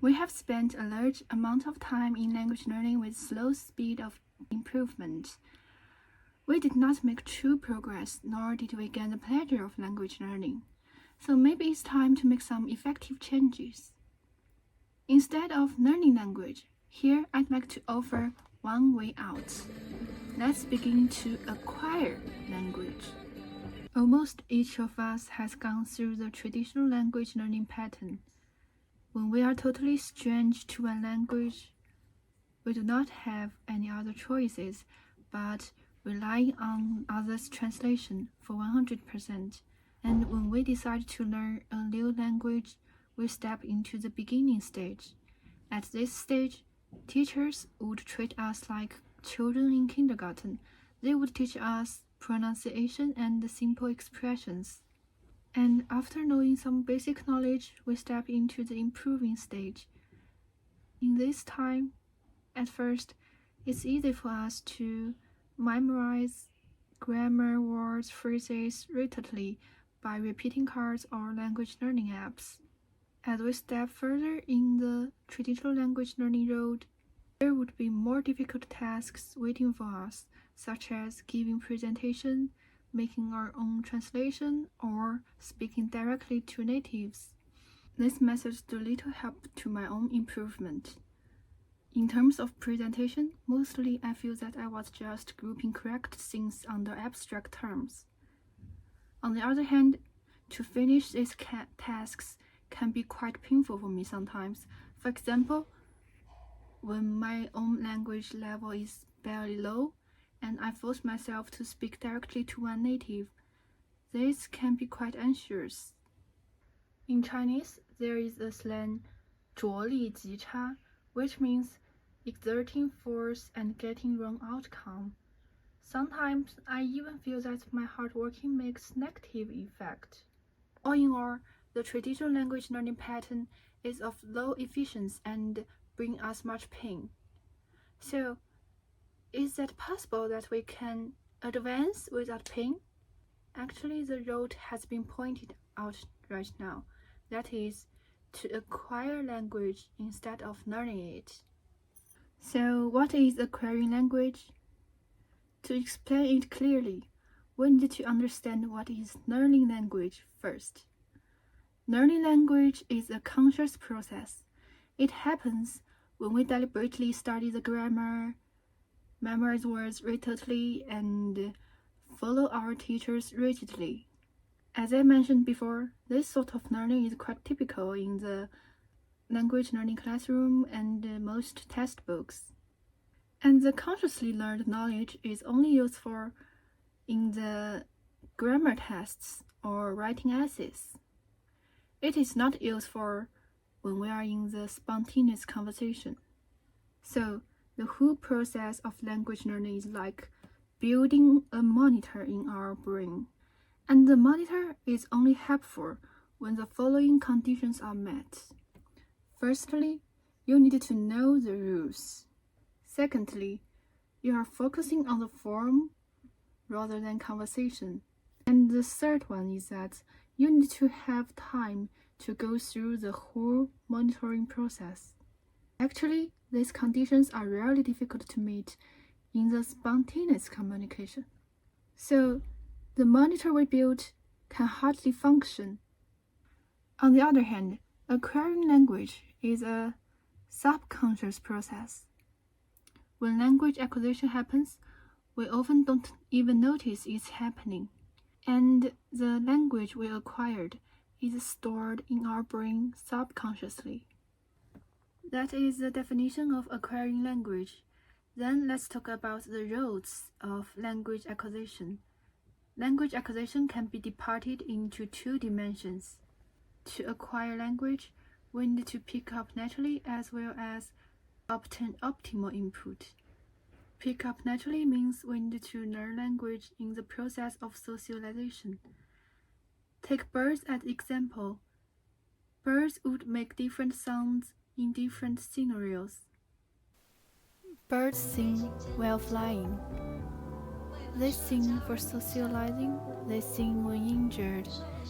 We have spent a large amount of time in language learning with slow speed of improvement. We did not make true progress, nor did we gain the pleasure of language learning. So maybe it's time to make some effective changes. Instead of learning language, here I'd like to offer one way out. Let's begin to acquire language. Almost each of us has gone through the traditional language learning pattern. When we are totally strange to a language, we do not have any other choices but relying on others' translation for 100%. And when we decide to learn a new language, we step into the beginning stage. At this stage, teachers would treat us like children in kindergarten. They would teach us pronunciation and simple expressions. And after knowing some basic knowledge, we step into the improving stage. In this time, at first, it's easy for us to memorize grammar, words, phrases repeatedly by repeating cards or language learning apps. As we step further in the traditional language learning road, there would be more difficult tasks waiting for us, such as giving presentation, making our own translation, or speaking directly to natives. These methods do little help to my own improvement. In terms of presentation, mostly I feel that I was just grouping correct things under abstract terms. On the other hand, to finish these tasks can be quite painful for me sometimes. For example, when my own language level is barely low and I force myself to speak directly to one native, this can be quite anxious. In Chinese, there is a slang 着力极差, which means exerting force and getting wrong outcome. Sometimes I even feel that my hard working makes negative effect. All in all, the traditional language learning pattern is of low efficiency and bring us much pain. So, is that possible that we can advance without pain? Actually, the road has been pointed out right now. That is, to acquire language instead of learning it. So, what is acquiring language? To explain it clearly, we need to understand what is learning language first. Learning language is a conscious process. It happens when we deliberately study the grammar, memorize words repeatedly, and follow our teachers rigidly. As I mentioned before, this sort of learning is quite typical in the language learning classroom and most textbooks. And the consciously learned knowledge is only useful in the grammar tests or writing essays. It is not useful when we are in the spontaneous conversation. So, the whole process of language learning is like building a monitor in our brain. And the monitor is only helpful when the following conditions are met. Firstly, you need to know the rules. Secondly, you are focusing on the form rather than conversation. And the third one is that you need to have time to go through the whole monitoring process. Actually, these conditions are really difficult to meet in the spontaneous communication. So, the monitor we built can hardly function. On the other hand, acquiring language is a subconscious process. When language acquisition happens, we often don't even notice it's happening. And the language we acquired is stored in our brain subconsciously. That is the definition of acquiring language. Then let's talk about the roads of language acquisition. Language acquisition can be divided into two dimensions. To acquire language, we need to pick up naturally as well as obtain optimal input. Pick up naturally means we need to learn language in the process of socialization. Take birds as example. Birds would make different sounds in different scenarios. Birds sing while flying. They sing for socializing, they sing when injured,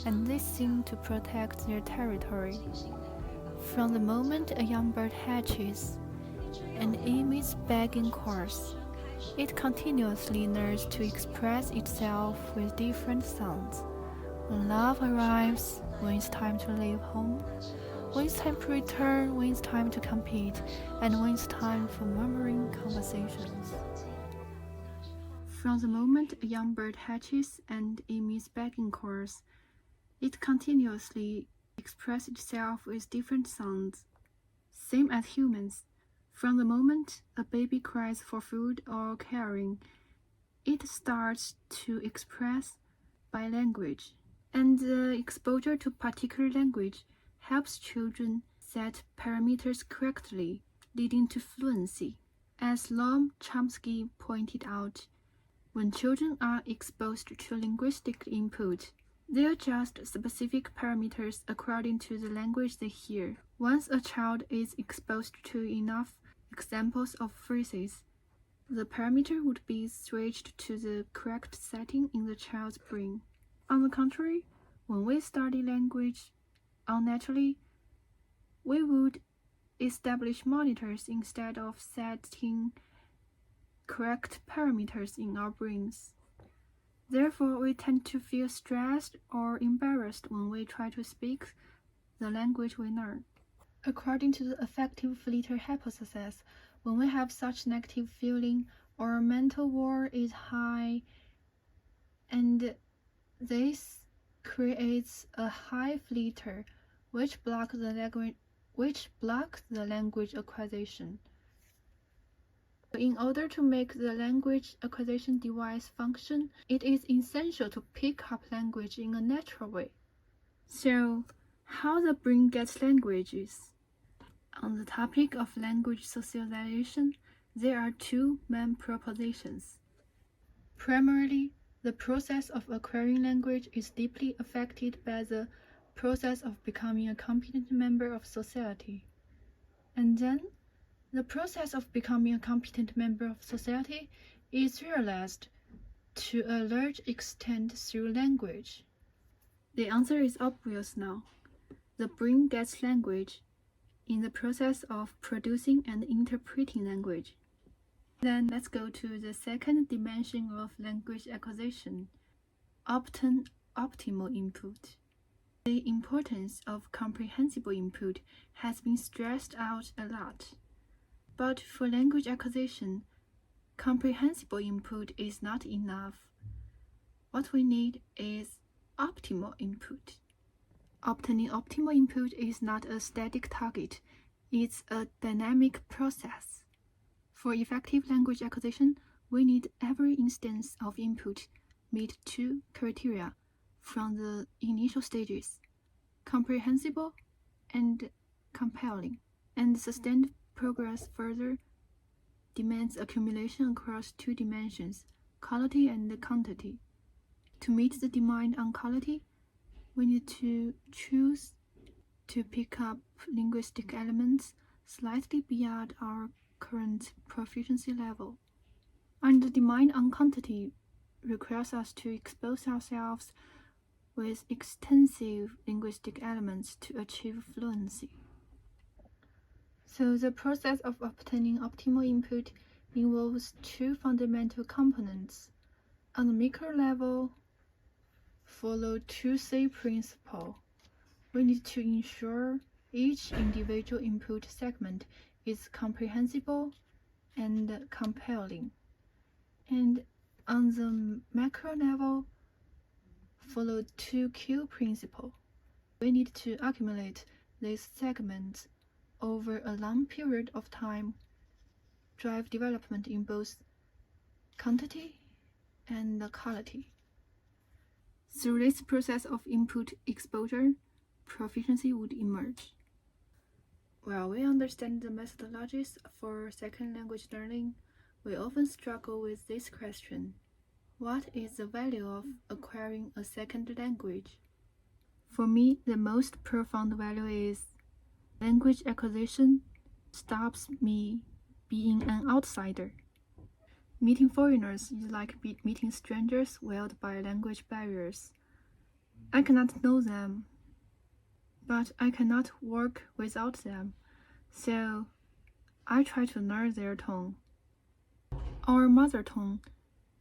and they sing to protect their territory. From the moment a young bird hatches and emits begging calls, it continuously learns to express itself with different sounds. When love arrives, when it's time to leave home, when it's time to return, when it's time to compete, and when it's time for murmuring conversations. From the moment a young bird hatches and emits begging calls, it continuously expresses itself with different sounds. Same as humans. From the moment a baby cries for food or caring, it starts to express by language. And the exposure to particular language helps children set parameters correctly, leading to fluency. As Noam Chomsky pointed out, when children are exposed to linguistic input, they adjust specific parameters according to the language they hear. Once a child is exposed to enough examples of phrases, the parameter would be switched to the correct setting in the child's brain. On the contrary, when we study language unnaturally, we would establish monitors instead of setting correct parameters in our brains. Therefore, we tend to feel stressed or embarrassed when we try to speak the language we learn. According to the affective filter hypothesis, when we have such negative feeling, our mental wall is high, and this creates a high filter which blocks the language acquisition. In order to make the language acquisition device function, it is essential to pick up language in a natural way. So, how the brain gets languages? On the topic of language socialization, there are two main propositions. Primarily, the process of acquiring language is deeply affected by the process of becoming a competent member of society. And then, the process of becoming a competent member of society is realized to a large extent through language. The answer is obvious now. The brain gets language in the process of producing and interpreting language. Then let's go to the second dimension of language acquisition: obtain optimal input. The importance of comprehensible input has been stressed out a lot. But for language acquisition, comprehensible input is not enough. What we need is optimal input. Obtaining optimal input is not a static target, it's a dynamic process. For effective language acquisition, we need every instance of input meet two criteria from the initial stages: comprehensible and compelling. And sustained progress further demands accumulation across two dimensions, quality and quantity. To meet the demand on quality, we need to choose to pick up linguistic elements slightly beyond our current proficiency level. And the demand on quantity requires us to expose ourselves with extensive linguistic elements to achieve fluency. So the process of obtaining optimal input involves two fundamental components. On the micro level, follow 2C principle. We need to ensure each individual input segment is comprehensible and compelling. And on the macro level, follow 2Q principle. We need to accumulate these segments over a long period of time, drive development in both quantity and quality. Through this process of input exposure, proficiency would emerge. While we understand the methodologies for second language learning, we often struggle with this question: what is the value of acquiring a second language? For me, the most profound value is language acquisition stops me being an outsider. Meeting foreigners is like meeting strangers welled by language barriers. I cannot know them. but I cannot work without them, so I try to learn their tone. Our mother tongue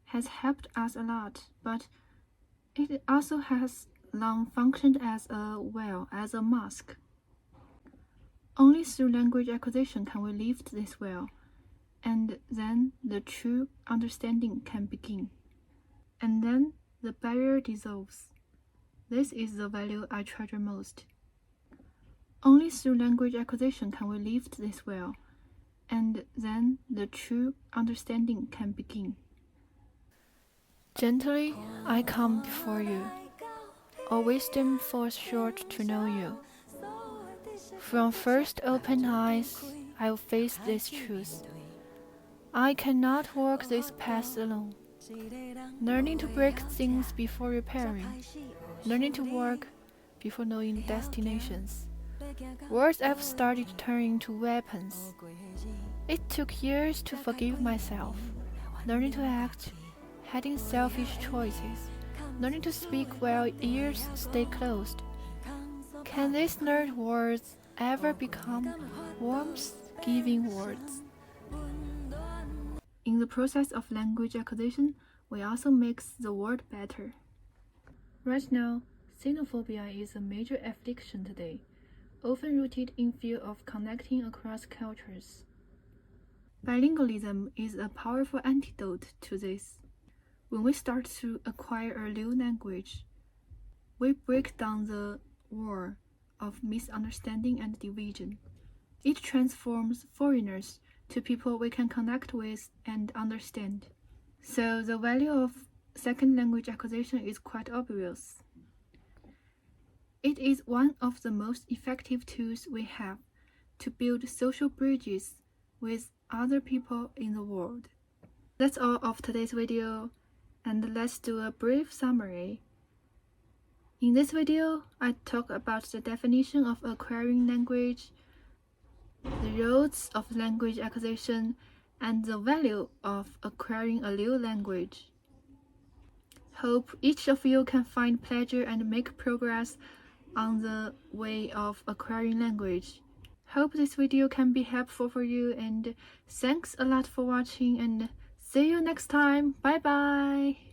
has helped us a lot, but it also has long functioned as a mask. Only through language acquisition can we lift this veil, and then the true understanding can begin. And then the barrier dissolves. This is the value I treasure most. Only through language acquisition can we lift this veil, and then the true understanding can begin. Gently I come before you. All wisdom falls short to know you. From first open eyes, I will face this truth. I cannot walk this path alone. Learning to break things before repairing. Learning to walk before knowing destinations. Words I've started turning to weapons. It took years to forgive myself. Learning to act, having selfish choices. Learning to speak while ears stay closed. Can these learned words ever become warmth-giving words? In the process of language acquisition, we also make the world better. Right now, xenophobia is a major affliction today, often rooted in fear of connecting across cultures. Bilingualism is a powerful antidote to this. When we start to acquire a new language, we break down the wall of misunderstanding and division. It transforms foreigners to people we can connect with and understand. So the value of second language acquisition is quite obvious. It is one of the most effective tools we have to build social bridges with other people in the world. That's all of today's video, and let's do a brief summary. In this video, I talk about the definition of acquiring language, the roles of language acquisition, and the value of acquiring a new language. Hope each of you can find pleasure and make progress on the way of acquiring language. Hope this video can be helpful for you, and thanks a lot for watching, and see you next time. Bye bye.